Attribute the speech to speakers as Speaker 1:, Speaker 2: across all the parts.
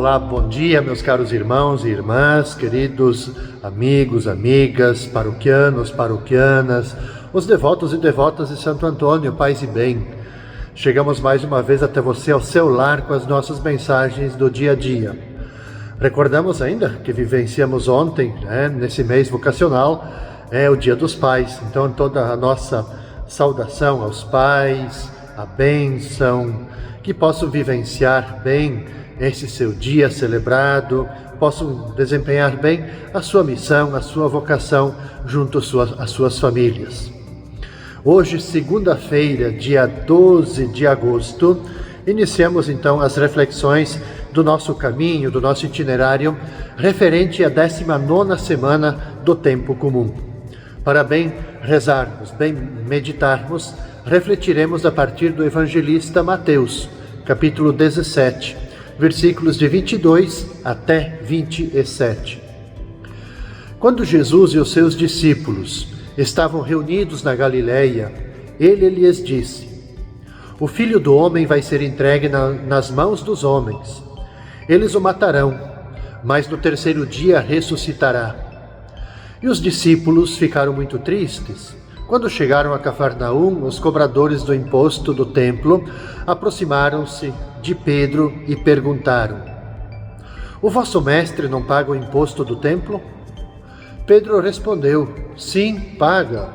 Speaker 1: Olá, bom dia, meus caros irmãos e irmãs, queridos amigos, amigas, paroquianos, paroquianas, os devotos e devotas de Santo Antônio, paz e bem. Chegamos mais uma vez até você ao seu lar com as nossas mensagens do dia a dia. Recordamos ainda que vivenciamos ontem, nesse mês vocacional, o Dia dos Pais. Então toda a nossa saudação aos pais, a bênção, que possam vivenciar bem esse seu dia celebrado, possam desempenhar bem a sua missão, a sua vocação junto às suas famílias. Hoje, segunda-feira, dia 12 de agosto, iniciamos então as reflexões do nosso caminho, do nosso itinerário, referente à 19ª semana do tempo comum. Para bem rezarmos, bem meditarmos, refletiremos a partir do evangelista Mateus, capítulo 17, versículos de 22 até 27. Quando Jesus e os seus discípulos estavam reunidos na Galileia, ele lhes disse: O Filho do Homem vai ser entregue nas mãos dos homens. Eles o matarão, mas no terceiro dia ressuscitará. E os discípulos ficaram muito tristes. Quando chegaram a Cafarnaum, os cobradores do imposto do templo aproximaram-se de Pedro e perguntaram: O vosso mestre não paga o imposto do templo? Pedro respondeu: Sim, paga.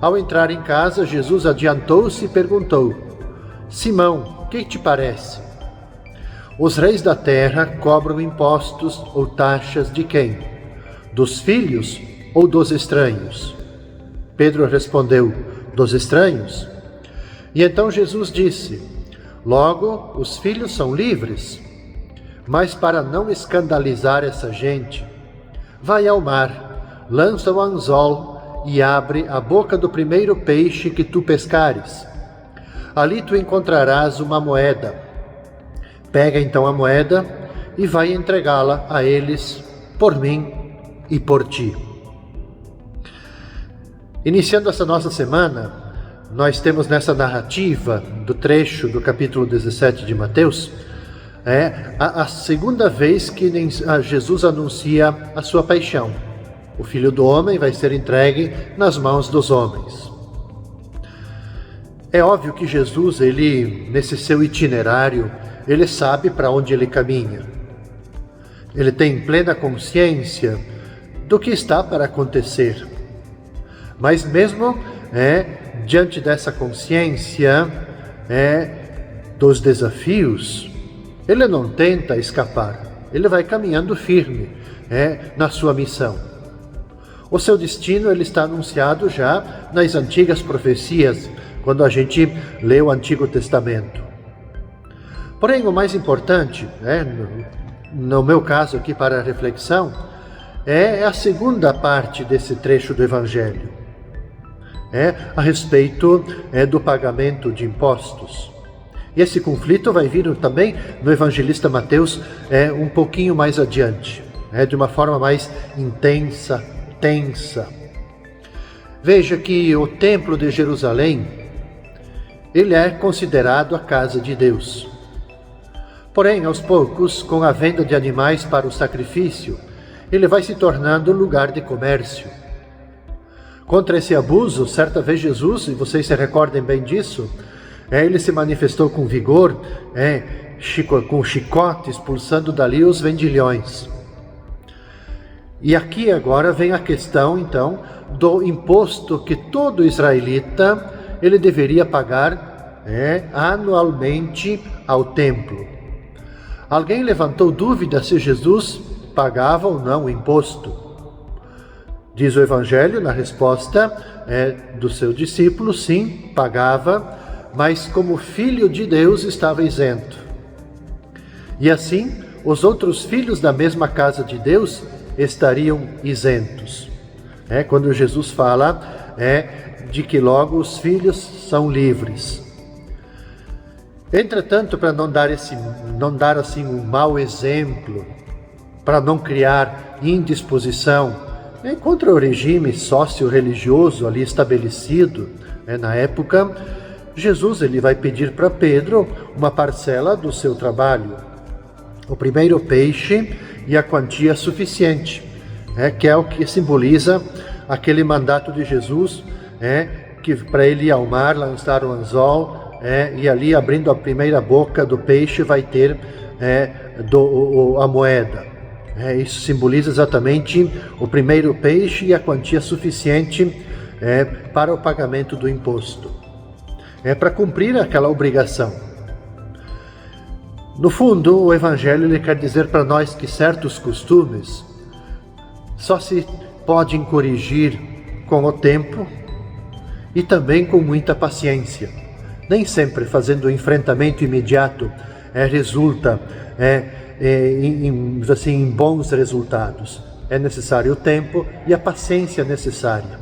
Speaker 1: Ao entrar em casa, Jesus adiantou-se e perguntou: Simão, o que te parece? Os reis da terra cobram impostos ou taxas de quem? Dos filhos ou dos estranhos? Pedro respondeu: Dos estranhos. E então Jesus disse: Logo, os filhos são livres. Mas para não escandalizar essa gente, vai ao mar, lança o anzol e abre a boca do primeiro peixe que tu pescares. Ali tu encontrarás uma moeda. Pega então a moeda e vai entregá-la a eles por mim e por ti. Iniciando essa nossa semana, nós temos nessa narrativa do trecho do capítulo 17 de Mateus, a segunda vez que Jesus anuncia a sua paixão. O Filho do Homem vai ser entregue nas mãos dos homens. É óbvio que Jesus, nesse seu itinerário, ele sabe para onde ele caminha. Ele tem plena consciência do que está para acontecer. Mas mesmo diante dessa consciência dos desafios, ele não tenta escapar. Ele vai caminhando firme na sua missão. O seu destino ele está anunciado já nas antigas profecias, quando a gente lê o Antigo Testamento. Porém, o mais importante, no meu caso aqui para a reflexão, é a segunda parte desse trecho do Evangelho. A respeito do pagamento de impostos. E esse conflito vai vir também no evangelista Mateus um pouquinho mais adiante, de uma forma mais intensa, tensa. Veja que o templo de Jerusalém, ele é considerado a casa de Deus. Porém, aos poucos, com a venda de animais para o sacrifício, ele vai se tornando lugar de comércio. Contra esse abuso, certa vez Jesus, e vocês se recordem bem disso, ele se manifestou com vigor, com chicote, expulsando dali os vendilhões. E aqui agora vem a questão, então, do imposto que todo israelita ele deveria pagar anualmente ao templo. Alguém levantou dúvida se Jesus pagava ou não o imposto. Diz o Evangelho, na resposta do seu discípulo, sim, pagava, mas como filho de Deus estava isento. E assim, os outros filhos da mesma casa de Deus estariam isentos. Quando Jesus fala de que logo os filhos são livres. Entretanto, para não dar assim um mau exemplo, para não criar indisposição contra o regime sócio-religioso ali estabelecido na época, Jesus ele vai pedir para Pedro uma parcela do seu trabalho. O primeiro peixe e a quantia suficiente, que é o que simboliza aquele mandato de Jesus, que para ele ir ao mar, lançar o anzol, e ali abrindo a primeira boca do peixe vai ter a moeda. Isso simboliza exatamente o primeiro peixe e a quantia suficiente para o pagamento do imposto. Para cumprir aquela obrigação. No fundo, o Evangelho ele quer dizer para nós que certos costumes só se podem corrigir com o tempo e também com muita paciência. Nem sempre fazendo o enfrentamento imediato resulta em bons resultados. É necessário o tempo e a paciência necessária.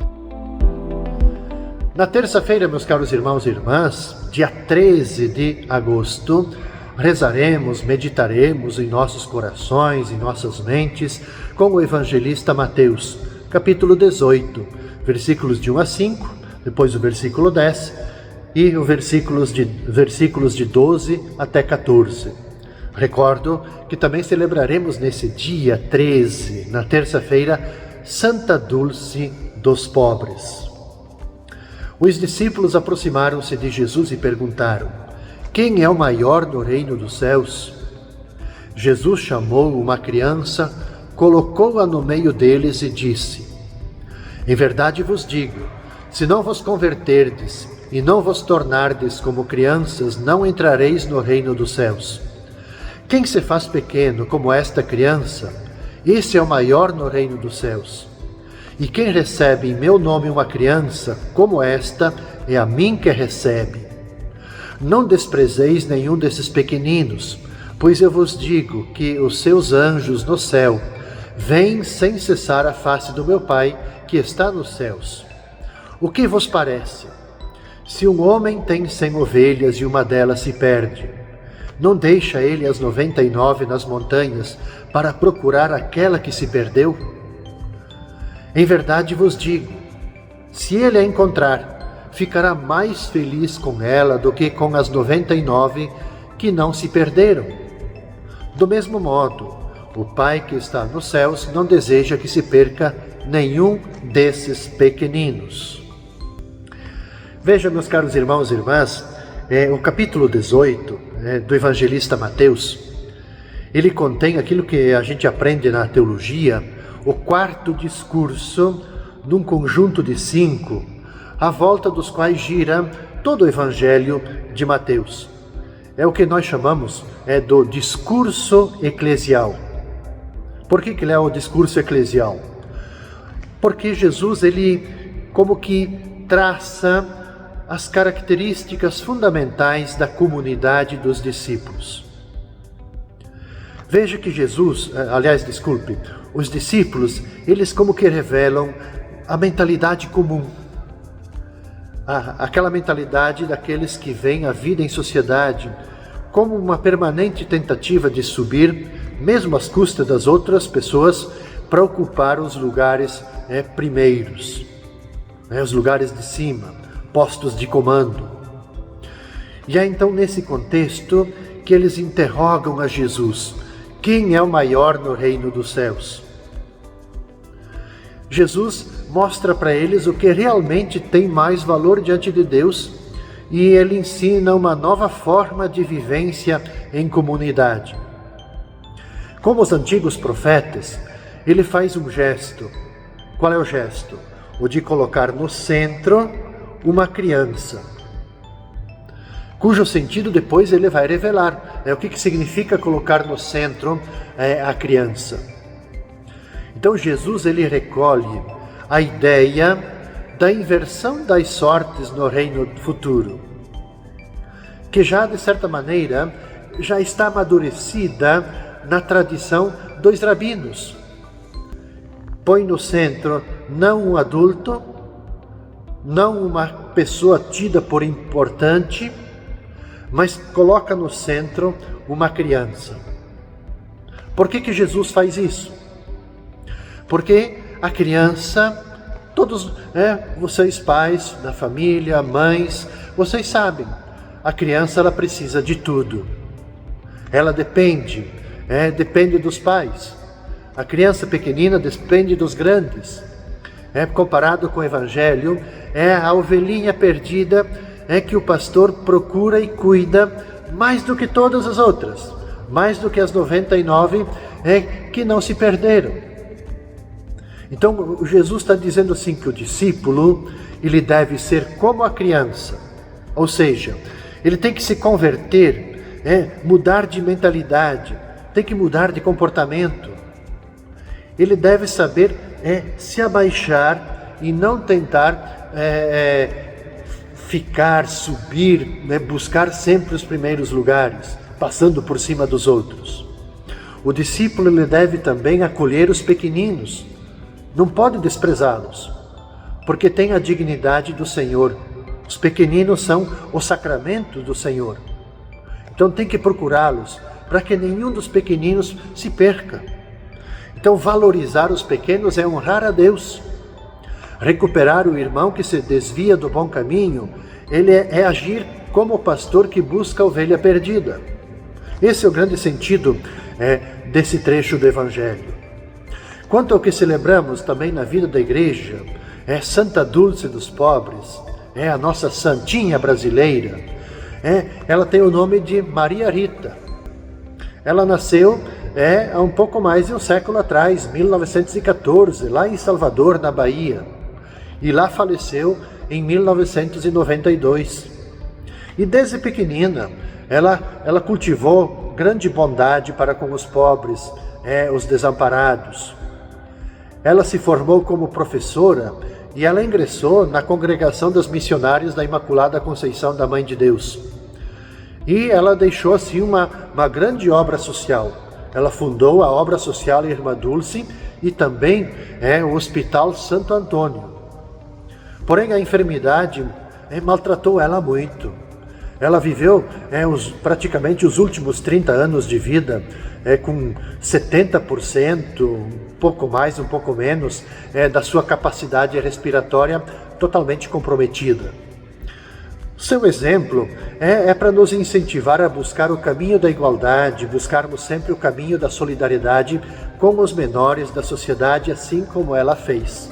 Speaker 1: Na terça-feira, meus caros irmãos e irmãs, dia 13 de agosto, rezaremos, meditaremos em nossos corações, em nossas mentes, com o evangelista Mateus, capítulo 18, versículos de 1 a 5, depois o versículo 10 e os versículos de 12 até 14. Recordo que também celebraremos nesse dia 13, na terça-feira, Santa Dulce dos Pobres. Os discípulos aproximaram-se de Jesus e perguntaram: quem é o maior no reino dos céus? Jesus chamou uma criança, colocou-a no meio deles e disse: em verdade vos digo, se não vos converterdes e não vos tornardes como crianças, não entrareis no reino dos céus. Quem se faz pequeno como esta criança, esse é o maior no reino dos céus. E quem recebe em meu nome uma criança como esta, é a mim que recebe. Não desprezeis nenhum desses pequeninos, pois eu vos digo que os seus anjos no céu veem sem cessar a face do meu Pai que está nos céus. O que vos parece? Se um homem tem 100 ovelhas e uma delas se perde, não deixa ele as 99 nas montanhas para procurar aquela que se perdeu? Em verdade vos digo, se ele a encontrar, ficará mais feliz com ela do que com as 99 que não se perderam. Do mesmo modo, o Pai que está nos céus não deseja que se perca nenhum desses pequeninos. Veja, meus caros irmãos e irmãs, o capítulo 18 do evangelista Mateus, ele contém aquilo que a gente aprende na teologia, o quarto discurso num conjunto de 5, à volta dos quais gira todo o evangelho de Mateus. É o que nós chamamos do discurso eclesial. Por que ele é o discurso eclesial? Porque Jesus, ele como que traça as características fundamentais da comunidade dos discípulos. Veja que os discípulos, eles como que revelam a mentalidade comum. Aquela mentalidade daqueles que veem a vida em sociedade como uma permanente tentativa de subir, mesmo às custas das outras pessoas, para ocupar os lugares primeiros, os lugares de cima, postos de comando. E é então nesse contexto que eles interrogam a Jesus: quem é o maior no reino dos céus? Jesus mostra para eles o que realmente tem mais valor diante de Deus e ele ensina uma nova forma de vivência em comunidade. Como os antigos profetas, ele faz um gesto. Qual é o gesto? O de colocar no centro uma criança, cujo sentido depois ele vai revelar. O que significa colocar no centro a criança. Então Jesus ele recolhe a ideia da inversão das sortes no reino futuro, que já de certa maneira já está amadurecida na tradição dos rabinos. Põe no centro não um adulto, não uma pessoa tida por importante, mas coloca no centro uma criança. Por que Jesus faz isso? Porque a criança, todos, vocês pais da família, mães, vocês sabem, a criança ela precisa de tudo. Ela depende depende dos pais. A criança pequenina depende dos grandes. Comparado com o Evangelho, é a ovelhinha perdida que o pastor procura e cuida mais do que todas as outras, mais do que as 99 que não se perderam. Então, Jesus está dizendo assim que o discípulo, ele deve ser como a criança, ou seja, ele tem que se converter, mudar de mentalidade, tem que mudar de comportamento. Ele deve saber se abaixar e não tentar ficar, subir, buscar sempre os primeiros lugares, passando por cima dos outros. O discípulo, ele deve também acolher os pequeninos, não pode desprezá-los, porque tem a dignidade do Senhor. Os pequeninos são o sacramento do Senhor. Então tem que procurá-los, para que nenhum dos pequeninos se perca. Então valorizar os pequenos é honrar a Deus. Recuperar o irmão que se desvia do bom caminho, ele é agir como o pastor que busca a ovelha perdida. Esse é o grande sentido desse trecho do Evangelho. Quanto ao que celebramos também na vida da igreja, Santa Dulce dos Pobres, a nossa santinha brasileira, ela tem o nome de Maria Rita. Ela nasceu há um pouco mais de um século atrás, 1914, lá em Salvador, na Bahia. E lá faleceu em 1992. E desde pequenina, ela cultivou grande bondade para com os pobres, os desamparados. Ela se formou como professora e ela ingressou na congregação dos missionários da Imaculada Conceição da Mãe de Deus. E ela deixou assim uma grande obra social. Ela fundou a obra social Irmã Dulce e também o Hospital Santo Antônio. Porém, a enfermidade maltratou ela muito. Ela viveu praticamente os últimos 30 anos de vida com 70%, um pouco mais, um pouco menos, da sua capacidade respiratória totalmente comprometida. Seu exemplo é para nos incentivar a buscar o caminho da igualdade, buscarmos sempre o caminho da solidariedade com os menores da sociedade, assim como ela fez.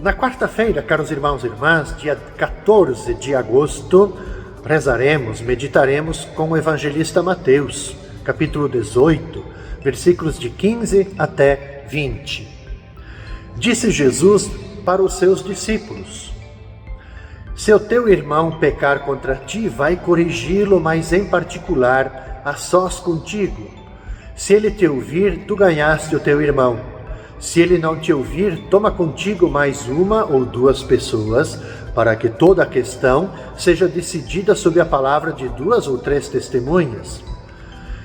Speaker 1: Na quarta-feira, caros irmãos e irmãs, dia 14 de agosto, rezaremos, meditaremos com o evangelista Mateus, capítulo 18, versículos de 15 até 20. Disse Jesus para os seus discípulos: se o teu irmão pecar contra ti, vai corrigi-lo, mas em particular, a sós contigo. Se ele te ouvir, tu ganhaste o teu irmão. Se ele não te ouvir, toma contigo mais uma ou duas pessoas, para que toda a questão seja decidida sob a palavra de 2 ou 3 testemunhas.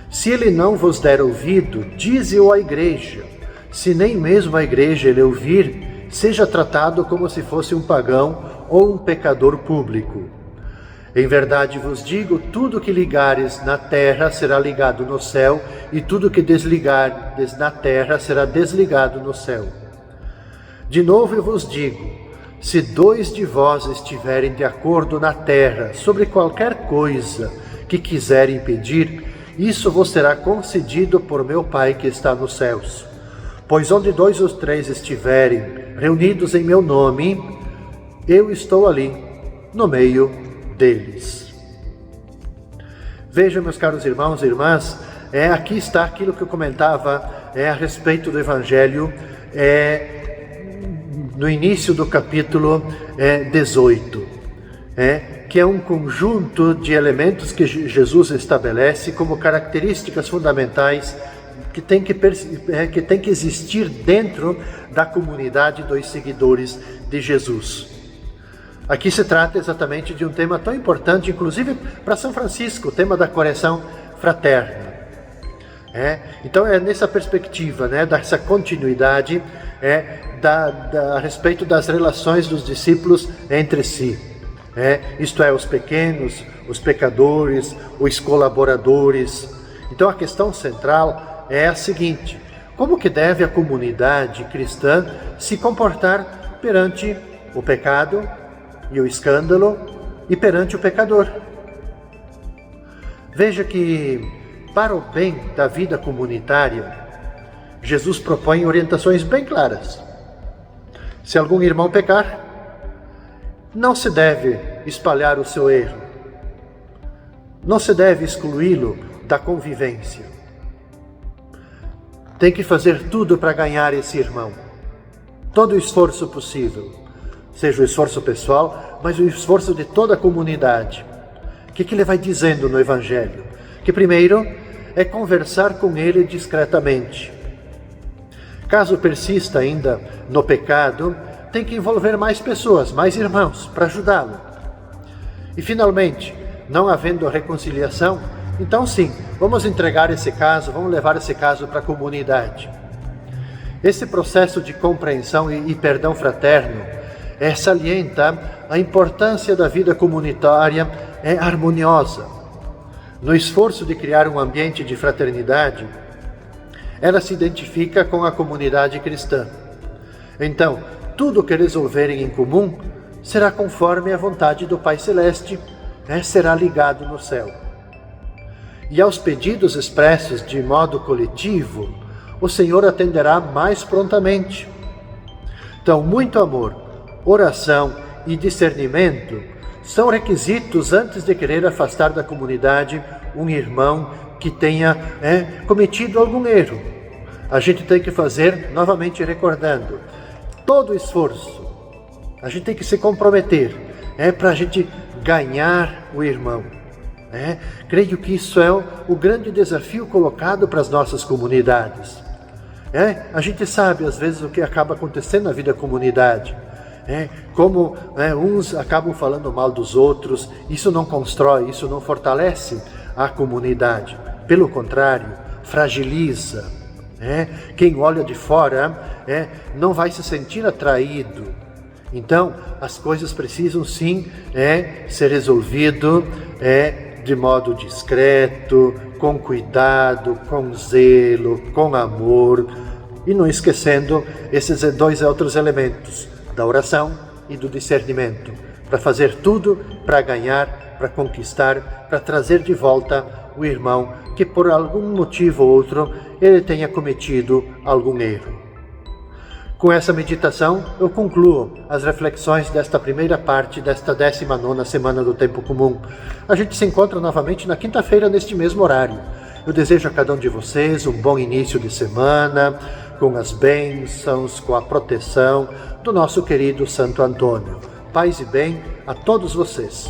Speaker 1: Se ele não vos der ouvido, dize-o à igreja. Se nem mesmo a igreja ele ouvir, seja tratado como se fosse um pagão ou um pecador público. Em verdade vos digo, tudo que ligares na terra será ligado no céu, e tudo que desligares na terra será desligado no céu. De novo eu vos digo, se 2 de vós estiverem de acordo na terra sobre qualquer coisa que quiserem pedir, isso vos será concedido por meu Pai que está nos céus. Pois onde 2 ou 3 estiverem reunidos em meu nome, eu estou ali, no meio deles. Vejam, meus caros irmãos e irmãs, aqui está aquilo que eu comentava a respeito do Evangelho no início do capítulo 18, que é um conjunto de elementos que Jesus estabelece como características fundamentais que tem que existir dentro da comunidade dos seguidores de Jesus. Aqui se trata exatamente de um tema tão importante, inclusive para São Francisco, o tema da correção fraterna. Então é nessa perspectiva, dessa continuidade a respeito das relações dos discípulos entre si. Isto é, os pequenos, os pecadores, os colaboradores. Então a questão central é a seguinte: como que deve a comunidade cristã se comportar perante o pecado e o escândalo e perante o pecador? Veja que para o bem da vida comunitária, Jesus propõe orientações bem claras. Se algum irmão pecar, não se deve espalhar o seu erro. Não se deve excluí-lo da convivência. Tem que fazer tudo para ganhar esse irmão. Todo o esforço possível. Seja o esforço pessoal, mas o esforço de toda a comunidade. O que ele vai dizendo no Evangelho? Que primeiro é conversar com ele discretamente. Caso persista ainda no pecado, tem que envolver mais pessoas, mais irmãos, para ajudá-lo. E finalmente, não havendo reconciliação, então sim, vamos entregar esse caso, vamos levar esse caso para a comunidade. Esse processo de compreensão e perdão fraterno salienta a importância da vida comunitária harmoniosa. No esforço de criar um ambiente de fraternidade, ela se identifica com a comunidade cristã. Então, tudo que resolverem em comum será conforme a vontade do Pai Celeste, será ligado no céu. E aos pedidos expressos de modo coletivo, o Senhor atenderá mais prontamente. Então, muito amor, oração e discernimento são requisitos antes de querer afastar da comunidade um irmão que tenha cometido algum erro. A gente tem que fazer, novamente recordando, todo o esforço. A gente tem que se comprometer para a gente ganhar o irmão. Creio que isso é o grande desafio colocado para as nossas comunidades. A gente sabe às vezes o que acaba acontecendo na vida da comunidade. Como uns acabam falando mal dos outros, isso não constrói, isso não fortalece a comunidade. Pelo contrário, fragiliza. Quem olha de fora não vai se sentir atraído. Então, as coisas precisam sim ser resolvidas de modo discreto, com cuidado, com zelo, com amor, e não esquecendo esses dois outros elementos, da oração e do discernimento, para fazer tudo para ganhar, para conquistar, para trazer de volta o irmão que por algum motivo ou outro ele tenha cometido algum erro. Com essa meditação, eu concluo as reflexões desta primeira parte desta 19ª Semana do Tempo Comum. A gente se encontra novamente na quinta-feira, neste mesmo horário. Eu desejo a cada um de vocês um bom início de semana, com as bênçãos, com a proteção do nosso querido Santo Antônio. Paz e bem a todos vocês.